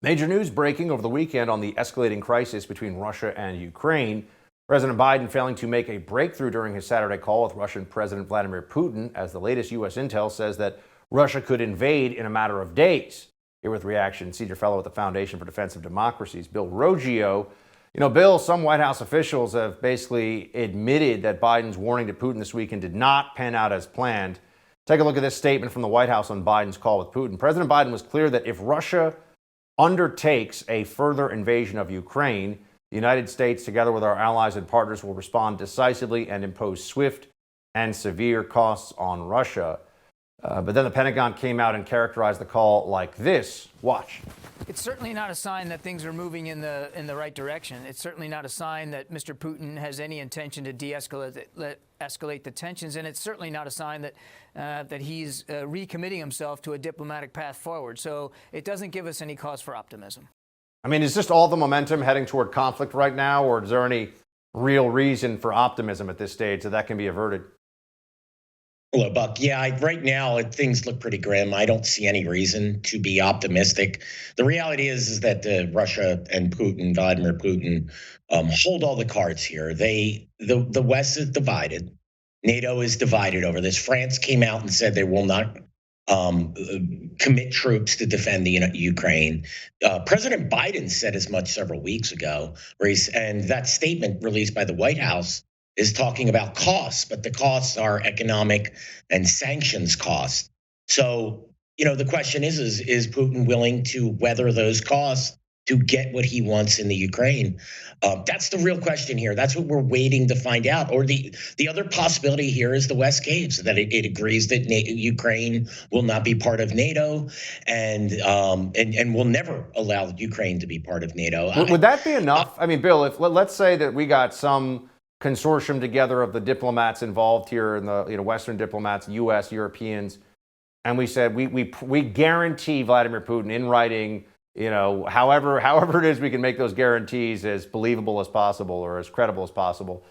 Major news breaking over the weekend on the escalating crisis between Russia and Ukraine. President Biden failing to make a breakthrough during his Saturday call with Russian President Vladimir Putin, as the latest U.S. intel says that Russia could invade in a matter of days. Here with reaction, senior fellow at the Foundation for Defense of Democracies, Bill Roggio. Bill, some White House officials have basically admitted that Biden's warning to Putin this weekend did not pan out as planned. Take a look at this statement from the White House on Biden's call with Putin. President Biden was clear that if Russia undertakes a further invasion of Ukraine, the United States, together with our allies and partners, will respond decisively and impose swift and severe costs on Russia. But then the Pentagon came out and characterized the call like this. Watch. It's certainly not a sign that things are moving in the right direction. It's certainly not a sign that Mr. Putin has any intention to escalate the tensions, and it's certainly not a sign that he's recommitting himself to a diplomatic path forward. So it doesn't give us any cause for optimism. I mean, is just all the momentum heading toward conflict right now, or is there any real reason for optimism at this stage that can be averted? Hello, Buck. Yeah, right now things look pretty grim. I don't see any reason to be optimistic. The reality is that Russia and Putin, Vladimir Putin, hold all the cards here. The West is divided. NATO is divided over this. France came out and said they will not commit troops to defend the Ukraine. President Biden said as much several weeks ago, and that statement released by the White House is talking about costs, but the costs are economic and sanctions costs. So, the question is Putin willing to weather those costs to get what he wants in the Ukraine? That's the real question here. That's what we're waiting to find out. Or the other possibility here is the West caves, that it agrees that Ukraine will not be part of NATO and will never allow Ukraine to be part of NATO. Would that be enough? I mean, Bill, if let's say that we got some consortium together of the diplomats involved here, in the Western diplomats, U.S., Europeans, and we said we guarantee Vladimir Putin in writing, however it is we can make those guarantees as believable as possible or as credible as possible,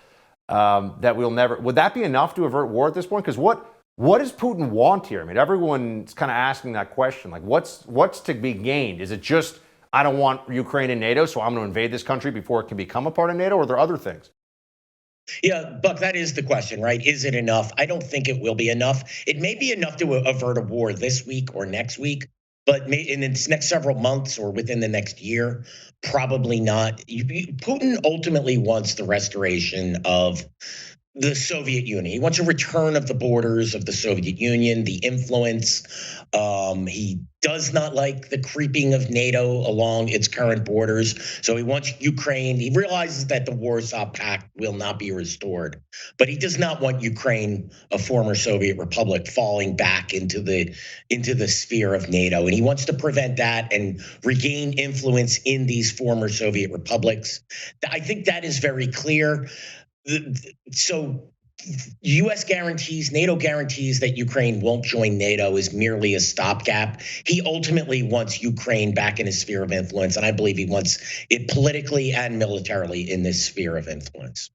that we'll never. Would that be enough to avert war at this point? Because what does Putin want here? I mean, everyone's kind of asking that question. Like, what's to be gained? Is it just I don't want Ukraine in NATO, so I'm going to invade this country before it can become a part of NATO, or are there other things? Yeah, Buck, that is the question, right? Is it enough? I don't think it will be enough. It may be enough to avert a war this week or next week, but in the next several months or within the next year, probably not. Putin ultimately wants the restoration of the Soviet Union. He wants a return of the borders of the Soviet Union, the influence. He does not like the creeping of NATO along its current borders. So he wants Ukraine. He realizes that the Warsaw Pact will not be restored, but he does not want Ukraine, a former Soviet republic, falling back into the sphere of NATO. And he wants to prevent that and regain influence in these former Soviet republics. I think that is very clear. So U.S. guarantees, NATO guarantees that Ukraine won't join NATO is merely a stopgap. He ultimately wants Ukraine back in his sphere of influence, and I believe he wants it politically and militarily in this sphere of influence.